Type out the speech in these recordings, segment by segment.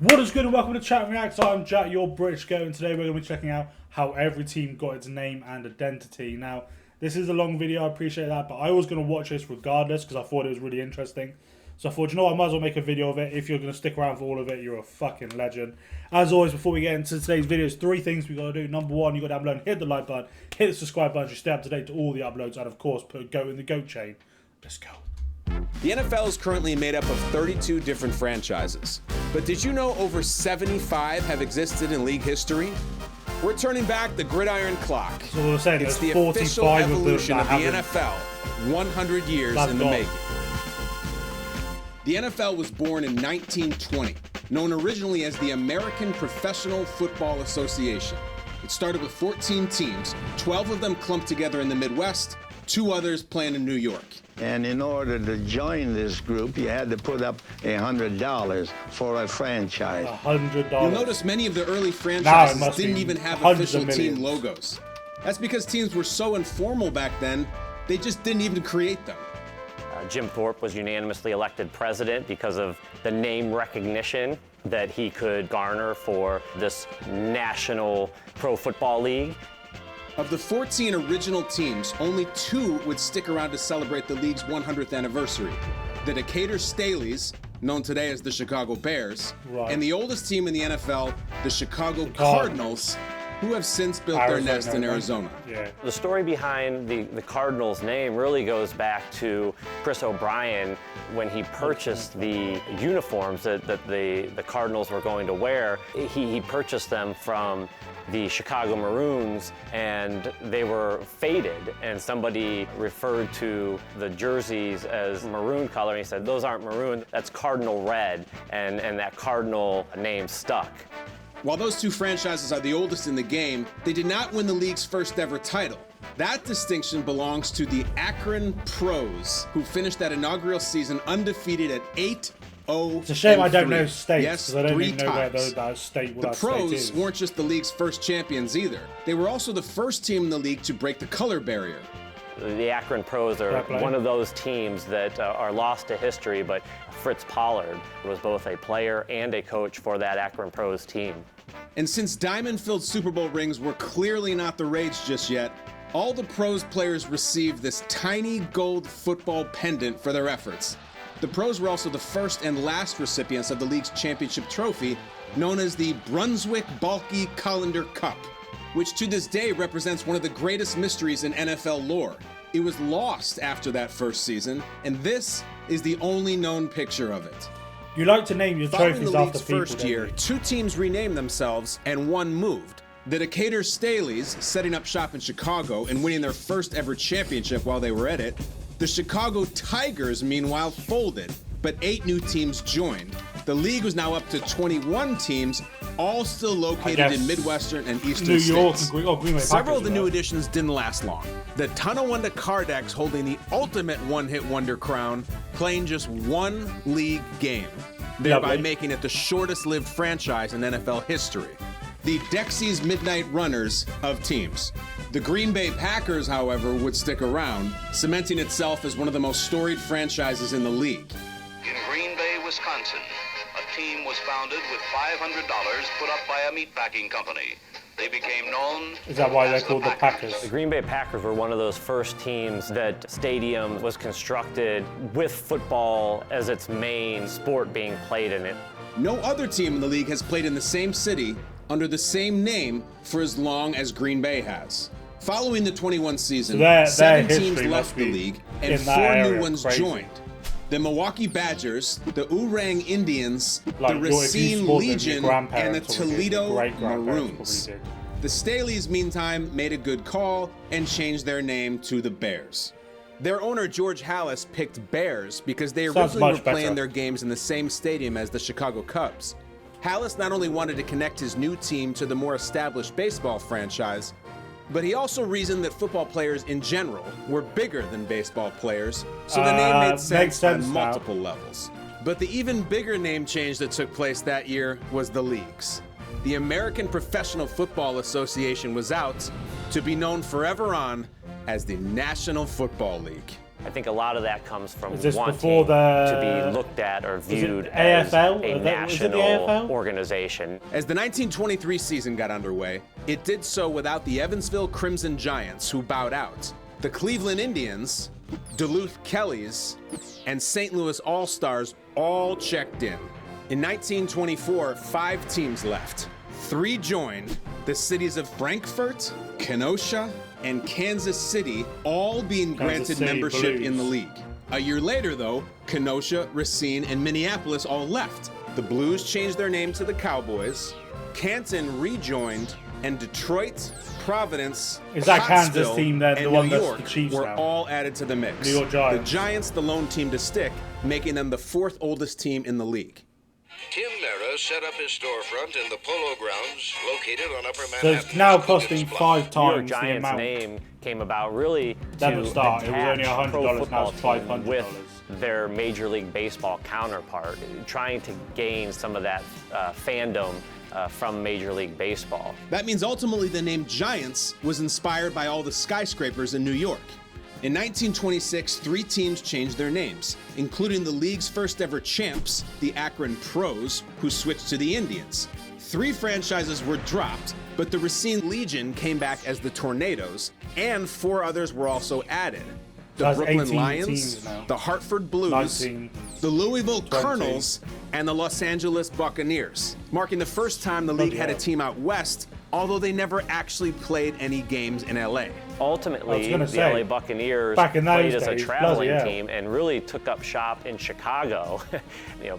What is good and welcome to Chatwin Reacts. I'm Jack, your British goat, and today we're going to be checking out how every team got its name and identity. Now, this is a long video, I appreciate that, but I was going to watch this regardless because I thought it was really interesting. So I thought, you know what, I might as well make a video of it. If you're going to stick around for all of it, you're a fucking legend. As always, before we get into today's videos, 3 things we got to do. Number 1, you got to down below and hit the like button, hit the subscribe button, so you stay up to date to all the uploads, and of course, put a goat in the goat chain. Let's go. The NFL is currently made up of 32 different franchises. But did you know over 75 have existed in league history? We're turning back the gridiron clock. So we're saying it's the 45 official evolution of the NFL, 100 years in the making. The NFL was born in 1920, known originally as the American Professional Football Association. It started with 14 teams, 12 of them clumped together in the Midwest, 2 others playing in New York. And in order to join this group, you had to put up $100 for a franchise. $100. You'll notice many of the early franchises didn't even have official team logos. That's because teams were so informal back then, they just didn't even create them. Jim Thorpe was unanimously elected president because of the name recognition that he could garner for this national pro football league. Of the 14 original teams, only 2 would stick around to celebrate the league's 100th anniversary. The Decatur Staleys, known today as the Chicago Bears, and the oldest team in the NFL, the Chicago Cardinals, who have since built their nest in Arizona. Yeah. The story behind the Cardinals name really goes back to Chris O'Brien when he purchased the uniforms that the Cardinals were going to wear. He purchased them from the Chicago Maroons, and they were faded, and somebody referred to the jerseys as maroon color, and he said, those aren't maroon, that's cardinal red, and that Cardinal name stuck. While those 2 franchises are the oldest in the game, they did not win the league's first ever title. That distinction belongs to the Akron Pros, who finished that inaugural season undefeated at 8-0. It's a shame I don't know states, yes, because I don't 3 even know where times. that state The Pros weren't just the league's first champions either. They were also the first team in the league to break the color barrier. The Akron Pros are one of those teams that are lost to history, but Fritz Pollard was both a player and a coach for that Akron Pros team. And since diamond-filled Super Bowl rings were clearly not the rage just yet, all the Pros players received this tiny gold football pendant for their efforts. The Pros were also the first and last recipients of the league's championship trophy, known as the Brunswick Balke Colander Cup, which to this day represents one of the greatest mysteries in NFL lore. It was lost after that first season, and this is the only known picture of it. You like to name your trophies Following the after league's people, first year, 2 teams renamed themselves and 1 moved. The Decatur Staleys, setting up shop in Chicago and winning their first ever championship while they were at it. The Chicago Tigers, meanwhile, folded, but 8 new teams joined. The league was now up to 21 teams, all still located in Midwestern and Eastern New York states. and Green Bay. Several of the new additions didn't last long. The Tonawanda Cardex holding the ultimate one-hit wonder crown, playing just 1 league game, thereby making it the shortest-lived franchise in NFL history. The Dexys Midnight Runners of teams. The Green Bay Packers, however, would stick around, cementing itself as one of the most storied franchises in the league. In Green Bay, Wisconsin, a team was founded with $500 put up by a meatpacking company. They became known. Is that why they're called the Packers? The Green Bay Packers were one of those first teams that stadium was constructed with football as its main sport being played in it. No other team in the league has played in the same city under the same name for as long as Green Bay has. Following the 21 season, 7 teams left the league and 4 new ones joined. The Milwaukee Badgers, the Oorang Indians, the Racine Legion, and the Toledo Maroons. The Staleys, meantime, made a good call and changed their name to the Bears. Their owner, George Halas, picked Bears because they originally were playing their games in the same stadium as the Chicago Cubs. Halas not only wanted to connect his new team to the more established baseball franchise, but he also reasoned that football players in general were bigger than baseball players, so the name made sense on multiple levels. But the even bigger name change that took place that year was the leagues. The American Professional Football Association was out, to be known forever on as the National Football League. I think a lot of that comes from this wanting to be looked at or viewed AFL? as a national organization. As the 1923 season got underway, it did so without the Evansville Crimson Giants, who bowed out. The Cleveland Indians, Duluth Kellys, and St. Louis All-Stars all checked in. In 1924, 5 teams left. 3 joined, the cities of Frankfort, Kenosha, and Kansas City all being granted membership in the league. A year later, though, Kenosha, Racine, and Minneapolis all left. The Blues changed their name to the Cowboys, Canton rejoined, and Detroit, Providence, is that Pottsville, Kansas team then the and one New that's York the Chiefs were now? all added to the mix. New York Giants. The Giants, the lone team to stick, making them the 4th oldest team in the league. Tim Mara set up his storefront in the Polo Grounds, located on Upper Manhattan. So it's now costing 5 New times York the Giants amount. name came about really That to was start. It was only attach $100, pro now football it's team $500. with their Major League Baseball counterpart, trying to gain some of that fandom from Major League Baseball. That means ultimately the name Giants was inspired by all the skyscrapers in New York. In 1926, 3 teams changed their names, including the league's first ever champs, the Akron Pros, who switched to the Indians. 3 franchises were dropped, but the Racine Legion came back as the Tornadoes, and 4 others were also added. The That's Brooklyn 18 Lions, teams now. the Hartford Blues, 19, the Louisville 20. Colonels, and the Los Angeles Buccaneers, marking the first time the league had a team out west, although they never actually played any games in LA. Ultimately, the LA Buccaneers back in those played as a days, traveling team and really took up shop in Chicago.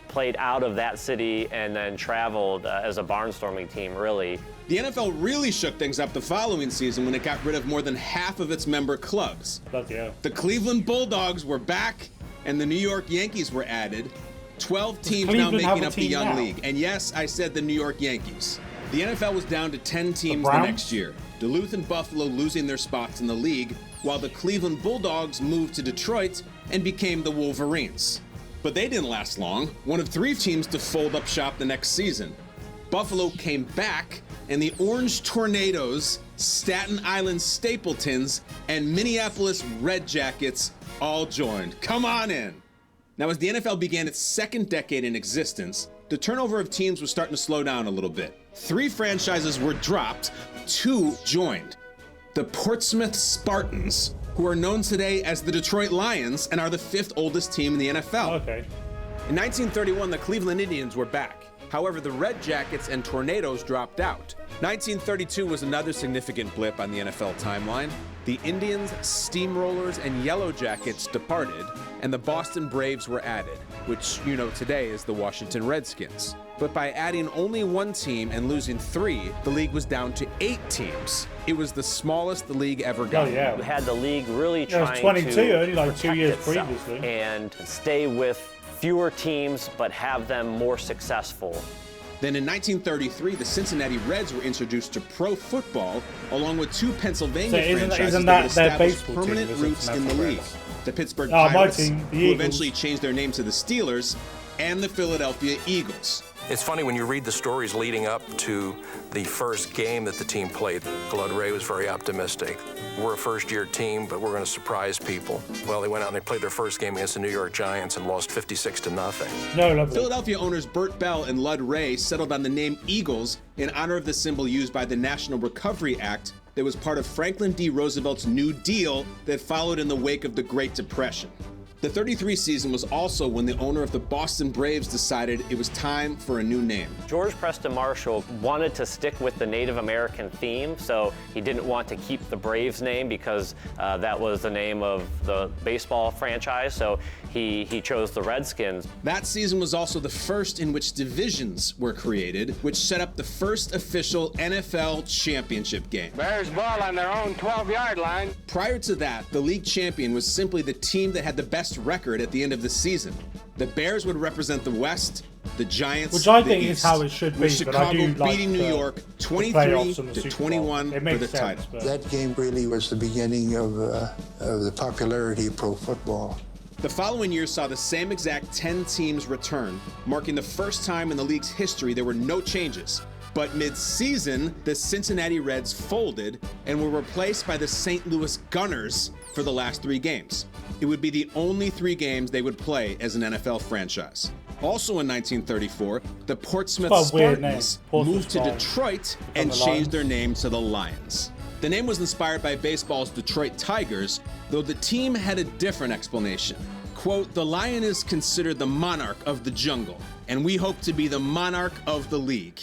Played out of that city and then traveled as a barnstorming team, really. The NFL really shook things up the following season when it got rid of more than half of its member clubs. The Cleveland Bulldogs were back, and the New York Yankees were added. 12 teams now making up the young league. And yes, I said the New York Yankees. The NFL was down to 10 teams the next year, Duluth and Buffalo losing their spots in the league, while the Cleveland Bulldogs moved to Detroit and became the Wolverines. But they didn't last long, one of 3 teams to fold up shop the next season. Buffalo came back, and the Orange Tornadoes, Staten Island Stapletons, and Minneapolis Red Jackets all joined. Come on in. Now, as the NFL began its 2nd decade in existence, the turnover of teams was starting to slow down a little bit. 3 franchises were dropped, 2 joined. The Portsmouth Spartans, who are known today as the Detroit Lions and are the 5th oldest team in the NFL. In 1931, the Cleveland Indians were back. However, the Red Jackets and Tornadoes dropped out. 1932 was another significant blip on the NFL timeline. The Indians, Steamrollers, and Yellow Jackets departed, and the Boston Braves were added, which you know today as the Washington Redskins. But by adding only 1 team and losing 3, the league was down to 8 teams. It was the smallest the league ever got. We had the league really it was trying 22, to only like 2 years itself previously. and stay with fewer teams but have them more successful. Then in 1933, the Cincinnati Reds were introduced to pro football, along with 2 Pennsylvania franchises that would establish permanent roots in the league. The Pittsburgh Pirates, who eventually changed their name to the Steelers, and the Philadelphia Eagles. It's funny when you read the stories leading up to the first game that the team played. Claude Ray was very optimistic. We're a first-year team, but we're going to surprise people. Well, they went out and they played their first game against the New York Giants and lost 56-0. Philadelphia owners Burt Bell and Lud Ray settled on the name Eagles in honor of the symbol used by the National Recovery Act that was part of Franklin D. Roosevelt's New Deal that followed in the wake of the Great Depression. The 33 season was also when the owner of the Boston Braves decided it was time for a new name. George Preston Marshall wanted to stick with the Native American theme, so he didn't want to keep the Braves name because that was the name of the baseball franchise, so he chose the Redskins. That season was also the first in which divisions were created, which set up the first official NFL championship game. Bears ball on their own 12-yard line. Prior to that, the league champion was simply the team that had the best record at the end of the season. The Bears would represent the West, the Giants, which I the think East, is how it should be. with Chicago beating New York 23-21 for the title. That game really was the beginning of the popularity of pro football. The following year saw the same exact 10 teams return, marking the first time in the league's history there were no changes. But mid-season, the Cincinnati Reds folded and were replaced by the St. Louis Gunners for the last 3 games. It would be the only 3 games they would play as an NFL franchise. Also in 1934, the Portsmouth Spartans moved to Detroit and changed their name to the Lions. The name was inspired by baseball's Detroit Tigers, though the team had a different explanation. Quote, "The lion is considered the monarch of the jungle, and we hope to be the monarch of the league."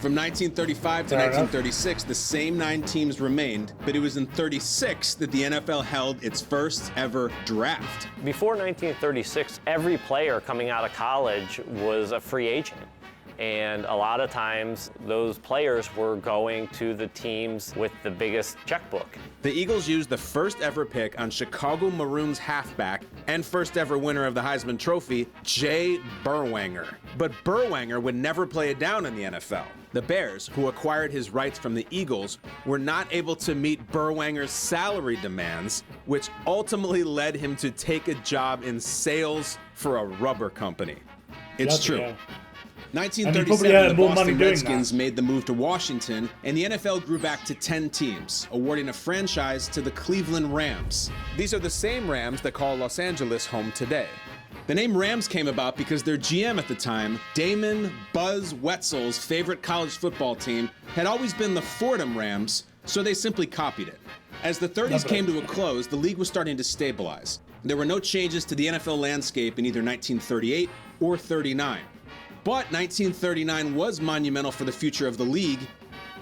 From 1935 to 1936, the same 9 teams remained, but it was in 36 that the NFL held its first ever draft. Before 1936, every player coming out of college was a free agent. And a lot of times, those players were going to the teams with the biggest checkbook. The Eagles used the first ever pick on Chicago Maroons halfback and first ever winner of the Heisman Trophy, Jay Berwanger. But Berwanger would never play it down in the NFL. The Bears, who acquired his rights from the Eagles, were not able to meet Berwanger's salary demands, which ultimately led him to take a job in sales for a rubber company. It's true. 1937, the Boston Redskins made the move to Washington, and the NFL grew back to 10 teams, awarding a franchise to the Cleveland Rams. These are the same Rams that call Los Angeles home today. The name Rams came about because their GM at the time, Damon Buzz Wetzel's favorite college football team, had always been the Fordham Rams, so they simply copied it. As the 30s came to a close, the league was starting to stabilize. There were no changes to the NFL landscape in either 1938 or 39. But 1939 was monumental for the future of the league,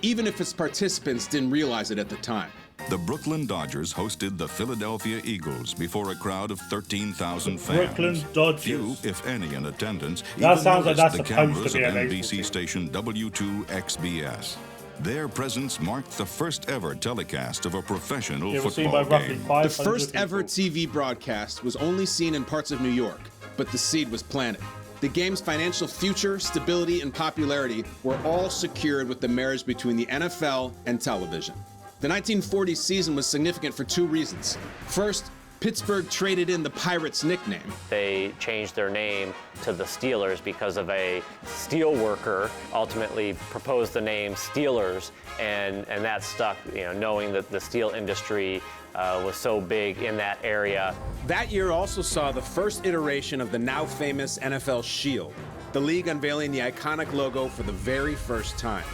even if its participants didn't realize it at the time. The Brooklyn Dodgers hosted the Philadelphia Eagles before a crowd of 13,000 fans. Brooklyn Dodgers. Few, if any, in attendance. That sounds like that's the supposed cameras to be of an NBC station W2XBS. Their presence marked the first ever telecast of a professional football game. The first ever TV broadcast was only seen in parts of New York, but the seed was planted. The game's financial future, stability, and popularity were all secured with the marriage between the NFL and television. The 1940 season was significant for 2 reasons. First, Pittsburgh traded in the Pirates nickname. They changed their name to the Steelers because of a steel worker ultimately proposed the name Steelers, and that stuck, knowing that the steel industry was so big in that area. That year also saw the first iteration of the now famous NFL Shield, the league unveiling the iconic logo for the very first time.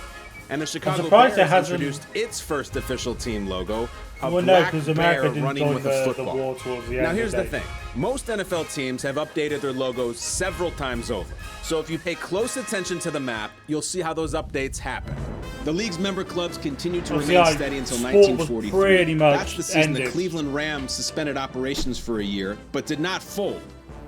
And the Chicago Bears introduced its first official team logo, a black bear running with a football. Now here's the thing. Most NFL teams have updated their logos several times over. So if you pay close attention to the map, you'll see how those updates happen. The league's member clubs continued to remain steady until 1943. That's the season the Cleveland Rams suspended operations for a year, but did not fold.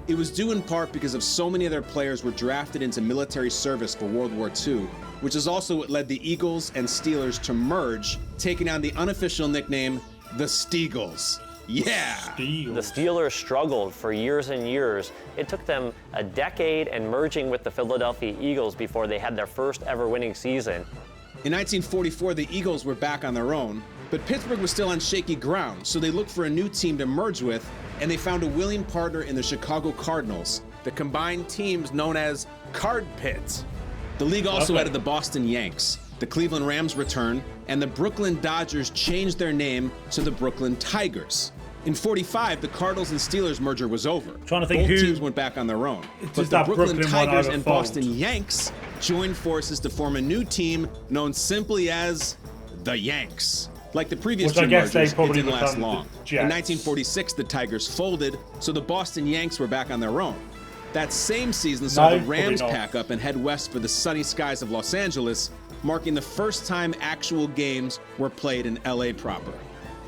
It was due in part because of so many of their players were drafted into military service for World War II, which is also what led the Eagles and Steelers to merge, taking on the unofficial nickname, the Steagles. Yeah! The Steelers struggled for years and years. It took them a decade and merging with the Philadelphia Eagles before they had their first ever winning season. In 1944, the Eagles were back on their own, but Pittsburgh was still on shaky ground, so they looked for a new team to merge with, and they found a willing partner in the Chicago Cardinals, the combined teams known as Card Pit. The league also added the Boston Yanks, the Cleveland Rams returned, and the Brooklyn Dodgers changed their name to the Brooklyn Tigers. In 45, the Cardinals and Steelers merger was over. Both teams went back on their own. But the Brooklyn Tigers and Boston Yanks joined forces to form a new team known simply as the Yanks. Like the previous two mergers, it didn't last long. In 1946, the Tigers folded, so the Boston Yanks were back on their own. That same season saw the Rams pack up and head west for the sunny skies of Los Angeles, marking the first time actual games were played in LA proper.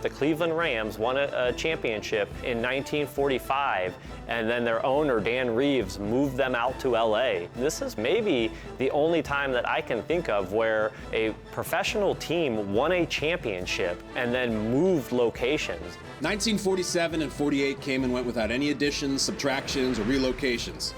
The Cleveland Rams won a championship in 1945, and then their owner, Dan Reeves, moved them out to LA. This is maybe the only time that I can think of where a professional team won a championship and then moved locations. 1947 and 48 came and went without any additions, subtractions, or relocations.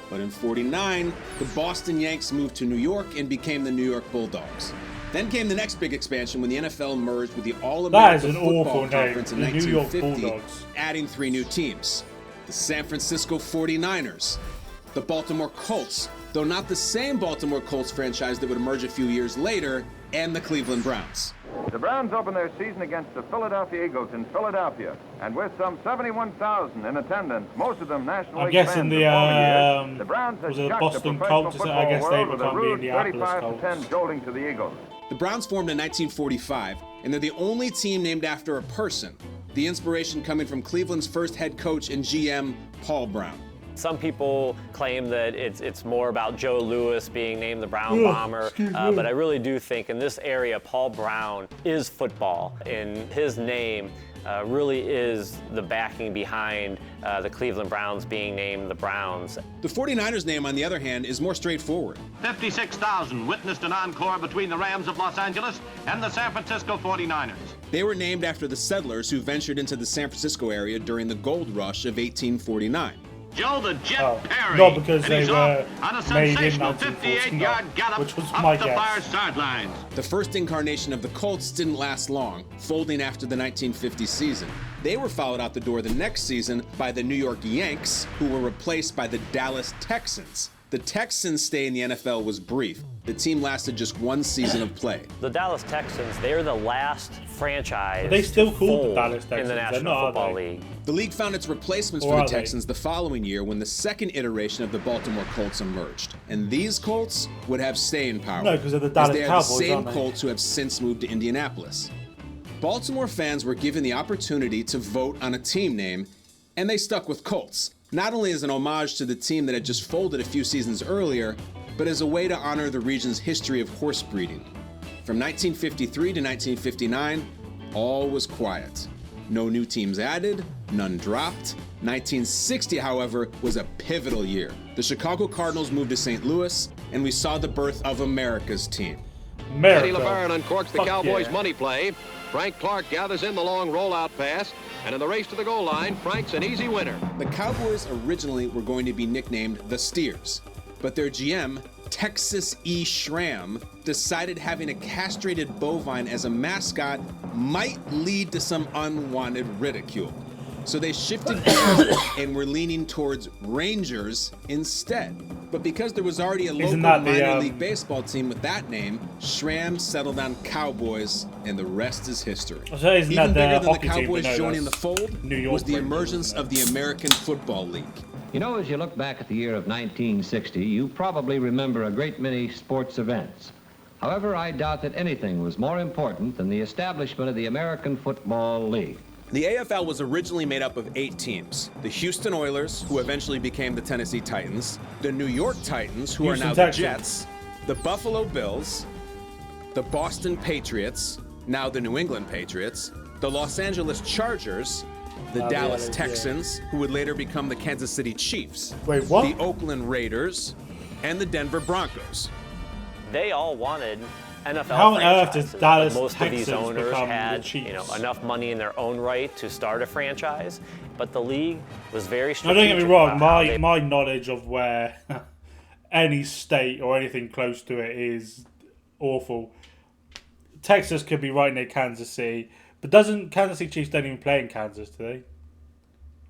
But in 49, the Boston Yanks moved to New York and became the New York Bulldogs. Then came the next big expansion when the NFL merged with the All-American Football Conference in 1950, adding 3 new teams. The San Francisco 49ers, the Baltimore Colts, though not the same Baltimore Colts franchise that would emerge a few years later, and the Cleveland Browns. The Browns open their season against the Philadelphia Eagles in Philadelphia, and with some 71,000 in attendance, most of them National League fans guessing the Browns has was it shocked Boston the professional Colts? football I guess they world with a become the rude Indianapolis Colts. 35-10 jolting to the Eagles. The Browns formed in 1945, and they're the only team named after a person, the inspiration coming from Cleveland's first head coach and GM, Paul Brown. Some people claim that it's more about Joe Louis being named the Brown Bomber, but I really do think in this area, Paul Brown is football, and his name really is the backing behind the Cleveland Browns being named the Browns. The 49ers name, on the other hand, is more straightforward. 56,000 witnessed an encore between the Rams of Los Angeles and the San Francisco 49ers. They were named after the settlers who ventured into the San Francisco area during the gold rush of 1849. Joe the Jet Perry. Not because and they he's were on a made in sensational 1949, 58-yard gallop which was up my the guess. far sidelines. The first incarnation of the Colts didn't last long, folding after the 1950 season. They were followed out the door the next season by the New York Yanks, who were replaced by the Dallas Texans. The Texans' stay in the NFL was brief. The team lasted just one season of play. The Dallas Texans, they're the last franchise Are they still to called the fold Dallas Texans? in the They're National not, are Football they? League. The league found its replacements Or for the are they? Texans the following year when the second iteration of the Baltimore Colts emerged. And these Colts would have staying power. No, because they're the as Dallas they are Cowboys, the same aren't they? Colts who have since moved to Indianapolis. Baltimore fans were given the opportunity to vote on a team name, and they stuck with Colts. Not only as an homage to the team that had just folded a few seasons earlier, but as a way to honor the region's history of horse breeding. From 1953 to 1959, all was quiet. No new teams added, none dropped. 1960, however, was a pivotal year. The Chicago Cardinals moved to St. Louis, and we saw the birth of America's team. Eddie LeBaron uncorks the Cowboys' money play. Frank Clark gathers in the long rollout pass, and in the race to the goal line, Frank's an easy winner. The Cowboys originally were going to be nicknamed the Steers, but their GM, Texas E. Schramm, decided having a castrated bovine as a mascot might lead to some unwanted ridicule. So they shifted gears and were leaning towards Rangers instead. But because there was already a local minor league baseball team with that name, Schramm settled on Cowboys, and the rest is history. So Even bigger than the hockey Cowboys team, joining the fold New York was the Rangers, emergence of the American Football League. You know, as you look back at the year of 1960, you probably remember a great many sports events. However, I doubt that anything was more important than the establishment of the American Football League. The AFL was originally made up of 8 teams. The Houston Oilers, who eventually became the Tennessee Titans, the New York Titans, who are now the Jets, the Buffalo Bills, the Boston Patriots, now the New England Patriots, the Los Angeles Chargers, the Dallas Texans, who would later become the Kansas City Chiefs, the Oakland Raiders, and the Denver Broncos. They all wanted NFL How on earth franchises, does Dallas but most Texans of these owners become had the Chiefs? enough money in their own right to start a franchise, but the league was very Now, strategic. don't get me wrong, about how they- my knowledge of where any state or anything close to it is awful. Texas could be right near Kansas City, but doesn't Kansas City Chiefs don't even play in Kansas, do they?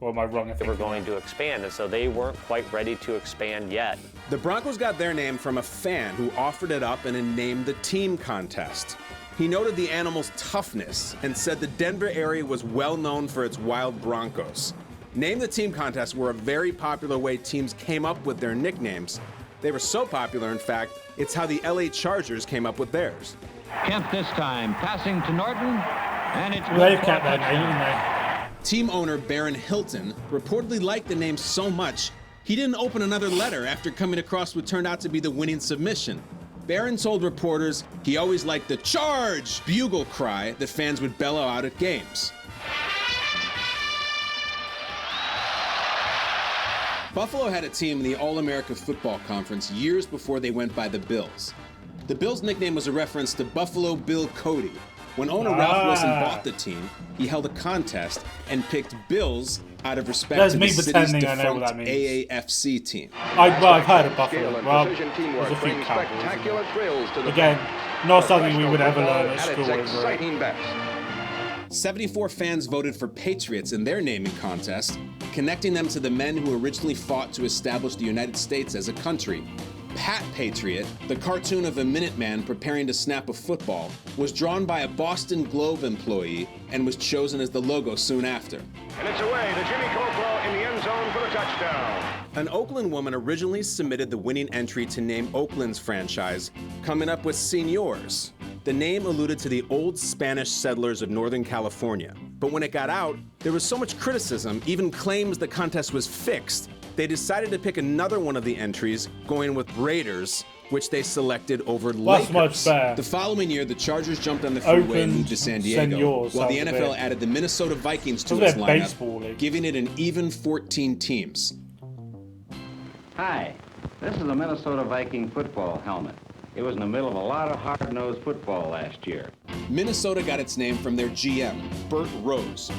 Or am I wrong? They were going to expand, and so they weren't quite ready to expand yet. The Broncos got their name from a fan who offered it up in a Name the Team contest. He noted the animal's toughness and said the Denver area was well known for its wild Broncos. Name the Team contests were a very popular way teams came up with their nicknames. They were so popular, in fact, it's how the LA Chargers came up with theirs. Kemp this time, passing to Norton, and it's... They've kept that name, haven't they? Team owner Baron Hilton reportedly liked the name so much, he didn't open another letter after coming across what turned out to be the winning submission. Baron told reporters he always liked the "Charge" bugle cry that fans would bellow out at games. Buffalo had a team in the All-America Football Conference years before they went by the Bills. The Bills' nickname was a reference to Buffalo Bill Cody. When owner Ralph Wilson bought the team, he held a contest and picked Bills out of respect to the city's defunct AAFC team. I've heard of Buffalo. Well, there's a few Cowboys. Again, not something we would ever learn at school. 74 fans voted for Patriots in their naming contest, connecting them to the men who originally fought to establish the United States as a country. Pat Patriot, the cartoon of a Minuteman preparing to snap a football, was drawn by a Boston Globe employee and was chosen as the logo soon after. And it's away to Jimmy Coleslaw in the end zone for the touchdown. An Oakland woman originally submitted the winning entry to name Oakland's franchise, coming up with Señors. The name alluded to the old Spanish settlers of Northern California. But when it got out, there was so much criticism, even claims the contest was fixed, they decided to pick another one of the entries, going with Raiders, which they selected over Lakers. Much better. The following year, the Chargers jumped on the freeway and moved to San Diego, while the NFL added the Minnesota Vikings to its lineup, giving it an even 14 teams. Hi, this is a Minnesota Viking football helmet. It was in the middle of a lot of hard-nosed football last year. Minnesota got its name from their GM, Bert Rose,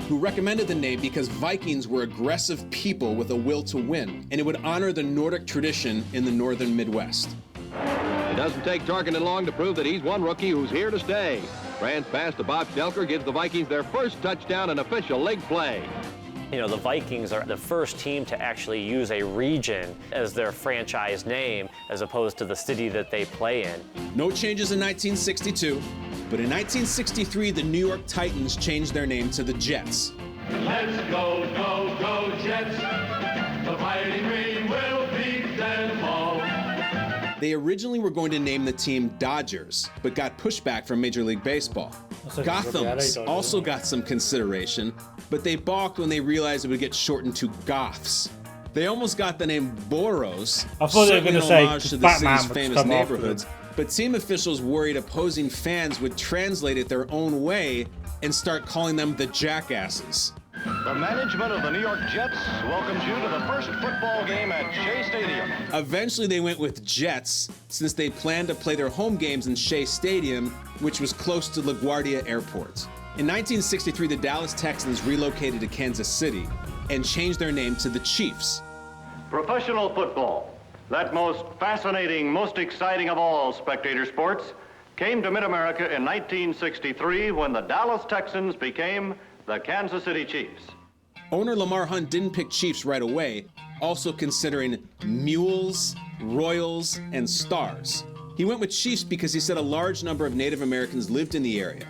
who recommended the name because Vikings were aggressive people with a will to win, and it would honor the Nordic tradition in the northern Midwest. It doesn't take Tarkenton long to prove that he's one rookie who's here to stay. Grant's pass to Bob Stelker gives the Vikings their first touchdown in official league play. You know, the Vikings are the first team to actually use a region as their franchise name as opposed to the city that they play in. No changes in 1962, but in 1963, the New York Titans changed their name to the Jets. Let's go, go, go, Jets. The Fighting Green will beat them all. They originally were going to name the team Dodgers, but got pushback from Major League Baseball. Gothams also got some consideration, but they balked when they realized it would get shortened to Goths. They almost got the name Boroughs, certainly an homage to the city's famous neighborhoods, but team officials worried opposing fans would translate it their own way and start calling them the Jackasses. The management of the New York Jets welcomes you to the first football game at Shea Stadium. Eventually they went with Jets, since they planned to play their home games in Shea Stadium, which was close to LaGuardia Airport. In 1963, the Dallas Texans relocated to Kansas City and changed their name to the Chiefs. Professional football, that most fascinating, most exciting of all spectator sports, came to Mid-America in 1963 when the Dallas Texans became the Kansas City Chiefs. Owner Lamar Hunt didn't pick Chiefs right away, also considering Mules, Royals, and Stars. He went with Chiefs because he said a large number of Native Americans lived in the area.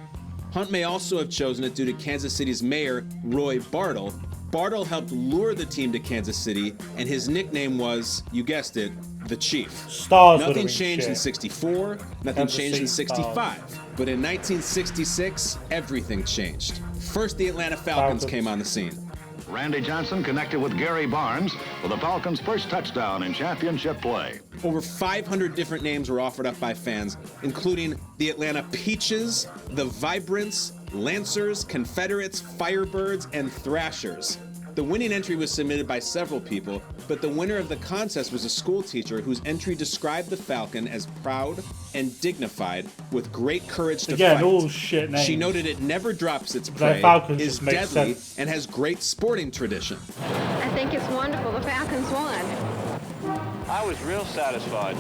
Hunt may also have chosen it due to Kansas City's mayor, Roy Bartle. Bartle helped lure the team to Kansas City, and his nickname was, you guessed it, the Chief. Stars. Nothing changed in 64, nothing changed in 65. But in 1966, everything changed. First, the Atlanta Falcons came on the scene. Randy Johnson connected with Gary Barnes for the Falcons' first touchdown in championship play. Over 500 different names were offered up by fans, including the Atlanta Peaches, the Vibrants, Lancers, Confederates, Firebirds, and Thrashers. The winning entry was submitted by several people, but the winner of the contest was a school teacher whose entry described the Falcon as proud and dignified, with great courage to fight. All shit names. She noted it never drops its prey, is deadly, and has great sporting tradition. I think it's wonderful the Falcons won. I was real satisfied.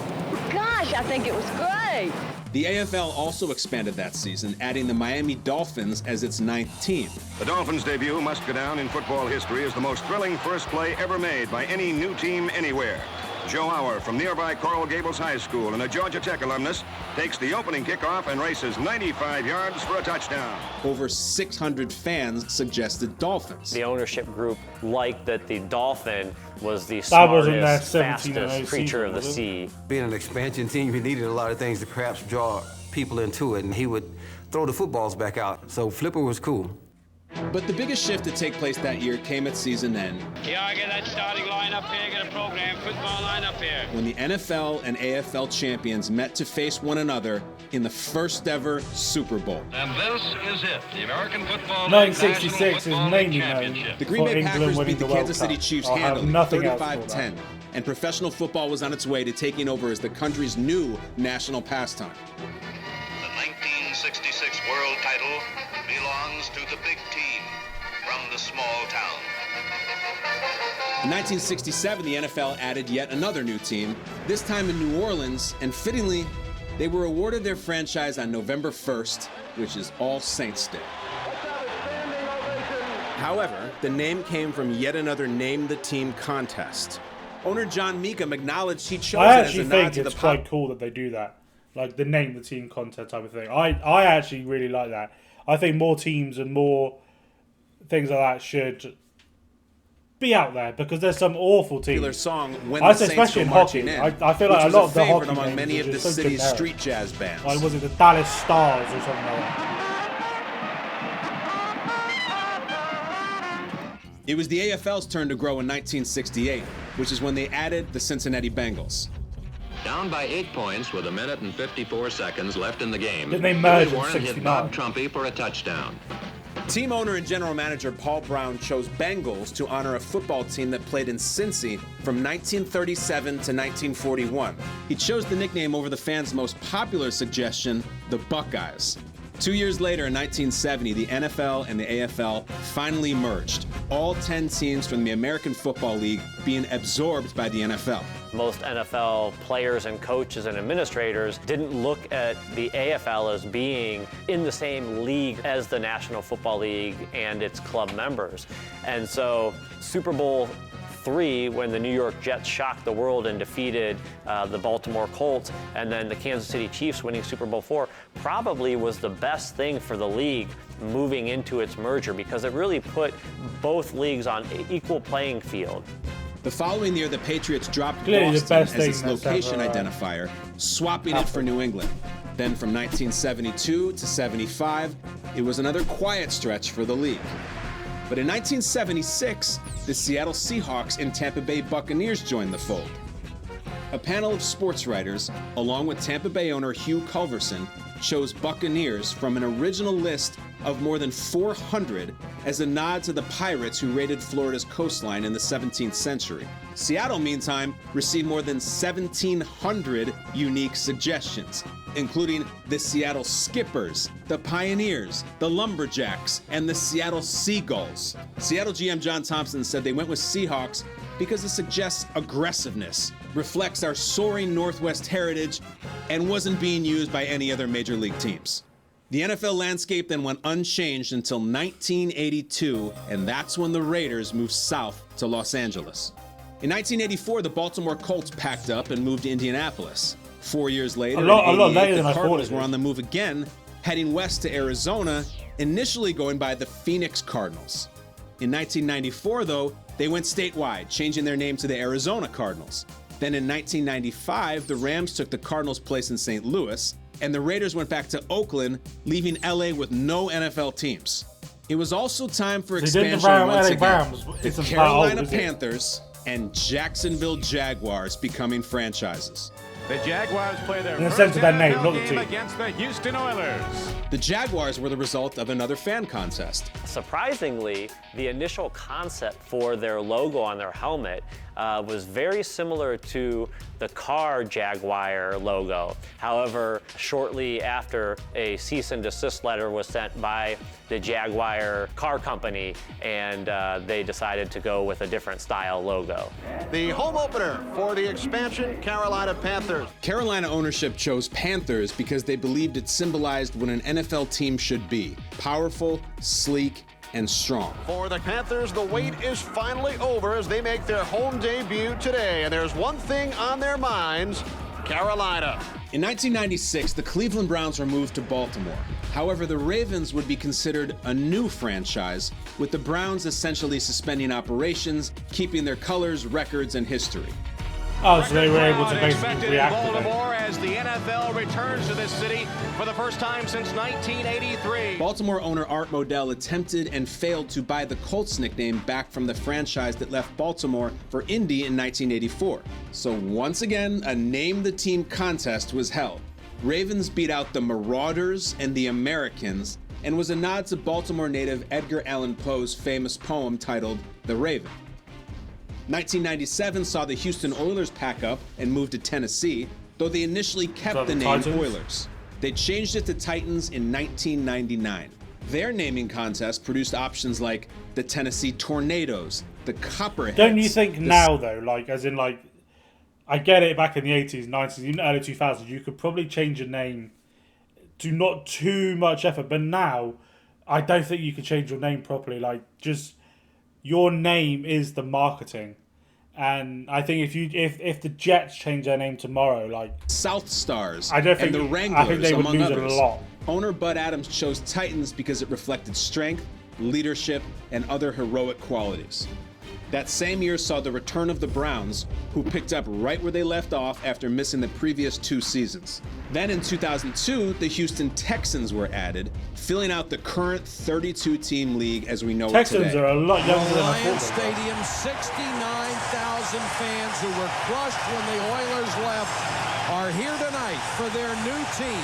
Gosh, I think it was great. The AFL also expanded that season, adding the Miami Dolphins as its 9th team. The Dolphins' debut must go down in football history as the most thrilling first play ever made by any new team anywhere. Joe Auer from nearby Coral Gables High School and a Georgia Tech alumnus takes the opening kickoff and races 95 yards for a touchdown. Over 600 fans suggested Dolphins. The ownership group liked that the Dolphin was the smartest, fastest creature of the sea. Being an expansion team, he needed a lot of things to perhaps draw people into it, and he would throw the footballs back out. So Flipper was cool. But the biggest shift to take place that year came at season end. Yeah, I get that starting line up here, get a program football line up here. When the NFL and AFL champions met to face one another in the first ever Super Bowl. And this is it, the American Football 1966 is mainly known. The Green Bay Packers beat the Kansas City Chiefs handily, 35-10, and professional football was on its way to taking over as the country's new national pastime. The 1966 world title belongs to the big team from the small town. In 1967, the NFL added yet another new team, this time in New Orleans, and fittingly, they were awarded their franchise on November 1st, which is All Saints Day. However, the name came from yet another Name the Team contest. Owner John Meekum acknowledged he chose I it as a actually nod think to the it's quite cool that they do that. Like the name the team content type of thing. I actually really like that. I think more teams and more things like that should be out there because there's some awful teams. Song, When I the say Saints especially in Go hockey. Marching In, I feel like a lot of the hockey among names many are of the just so city's generic. street jazz bands. Like was it the Dallas Stars or something like that? It was the AFL's turn to grow in 1968, which is when they added the Cincinnati Bengals. Down by 8 points with 1 minute and 54 seconds left in the game. Didn't they merge Billy in Warren hit 69? Bob Trumpy for a touchdown. Team owner and general manager Paul Brown chose Bengals to honor a football team that played in Cincy from 1937 to 1941. He chose the nickname over the fans' most popular suggestion, the Buckeyes. 2 years later, in 1970, the NFL and the AFL finally merged, all 10 teams from the American Football League being absorbed by the NFL. Most NFL players and coaches and administrators didn't look at the AFL as being in the same league as the National Football League and its club members. And so Super Bowl III, when the New York Jets shocked the world and defeated the Baltimore Colts, and then the Kansas City Chiefs winning Super Bowl IV, probably was the best thing for the league moving into its merger because it really put both leagues on equal playing field. The following year, the Patriots dropped Clearly Boston as thing its that's location ever, identifier, swapping it for New England. Then from 1972 to 75, it was another quiet stretch for the league. But in 1976, the Seattle Seahawks and Tampa Bay Buccaneers joined the fold. A panel of sports writers, along with Tampa Bay owner Hugh Culverson, chose Buccaneers from an original list of more than 400 as a nod to the pirates who raided Florida's coastline in the 17th century. Seattle, meantime, received more than 1,700 unique suggestions, including the Seattle Skippers, the Pioneers, the Lumberjacks, and the Seattle Seagulls. Seattle GM John Thompson said they went with Seahawks because it suggests aggressiveness, reflects our soaring Northwest heritage, and wasn't being used by any other major league teams. The NFL landscape then went unchanged until 1982, and that's when the Raiders moved south to Los Angeles. In 1984, the Baltimore Colts packed up and moved to Indianapolis. 4 years later, a lot in 88, later than the I thought Cardinals it were was. on the move again, heading west to Arizona, initially going by the Phoenix Cardinals. In 1994, though, they went statewide, changing their name to the Arizona Cardinals. Then in 1995, the Rams took the Cardinals' place in St. Louis, and the Raiders went back to Oakland, leaving LA with no NFL teams. It was also time for expansion once again. The Carolina Panthers and Jacksonville Jaguars becoming franchises. The Jaguars play their In the first sense of that name, NFL not the game team. against the Houston Oilers. The Jaguars were the result of another fan contest. Surprisingly, the initial concept for their logo on their helmet was very similar to the car Jaguar logo. However, shortly after, a cease and desist letter was sent by the Jaguar car company, and they decided to go with a different style logo. The home opener for the expansion Carolina Panthers. Carolina ownership chose Panthers because they believed it symbolized what an NFL team should be: powerful, sleek, and strong. For the Panthers, the wait is finally over as they make their home debut today. And there's one thing on their minds: Carolina. In 1996, the Cleveland Browns were moved to Baltimore. However, the Ravens would be considered a new franchise, with the Browns essentially suspending operations, keeping their colors, records, and history. Oh, so they were able to basically reactivate. Baltimore as the NFL returns to this city for the first time since 1983. Baltimore owner Art Modell attempted and failed to buy the Colts nickname back from the franchise that left Baltimore for Indy in 1984. So once again, a name the team contest was held. Ravens beat out the Marauders and the Americans, and was a nod to Baltimore native Edgar Allan Poe's famous poem titled The Raven. 1997 saw the Houston Oilers pack up and move to Tennessee, though they initially kept the name Titans? Oilers. They changed it to Titans in 1999. Their naming contest produced options like the Tennessee Tornadoes, the Copperheads. Don't you think now, though, like, as in, like, I get it back in the 80s, 90s, even early 2000s, you could probably change your name to not too much effort, but now, I don't think you can change your name properly. Like, just, your name is the marketing. And I think if the Jets change their name tomorrow, like South Stars and the Wranglers, they would among lose others. a lot. Owner Bud Adams chose Titans because it reflected strength, leadership, and other heroic qualities. That same year saw the return of the Browns, who picked up right where they left off after missing the previous 2 seasons. Then in 2002, the Houston Texans were added, filling out the current 32-team league as we know it today. Texans are a lot younger than I Lions thought they were. Stadium, 69,000 fans who were crushed when the Oilers left are here tonight for their new team,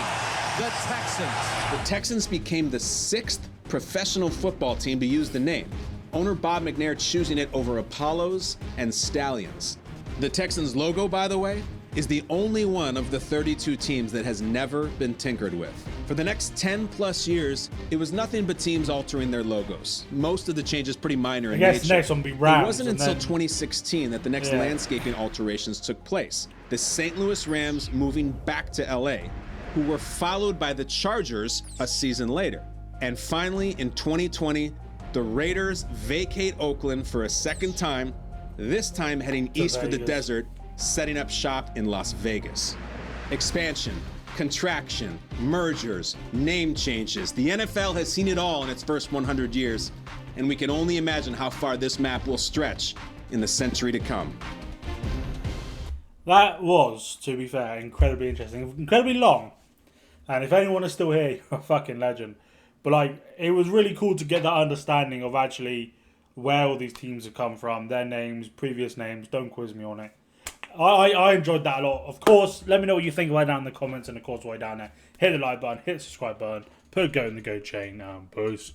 the Texans. The Texans became the 6th professional football team to use the name. Owner Bob McNair choosing it over Apollos and Stallions. The Texans logo, by the way, is the only one of the 32 teams that has never been tinkered with. For the next 10 plus years, it was nothing but teams altering their logos. Most of the changes pretty minor in nature. Next one will be Rams. It wasn't until 2016 that the next landscaping alterations took place. The St. Louis Rams moving back to LA, who were followed by the Chargers a season later. And finally, in 2020, the Raiders vacate Oakland for a second time, this time heading east for the desert, setting up shop in Las Vegas. Expansion, contraction, mergers, name changes. The NFL has seen it all in its first 100 years, and we can only imagine how far this map will stretch in the century to come. That was, to be fair, incredibly interesting, incredibly long. And if anyone is still here, you're a fucking legend. But like, it was really cool to get that understanding of actually where all these teams have come from, their names, previous names. Don't quiz me on it. I enjoyed that a lot. Of course, let me know what you think right down in the comments, and of course, right down there, hit the like button, hit the subscribe button, put a go in the go chain. Peace.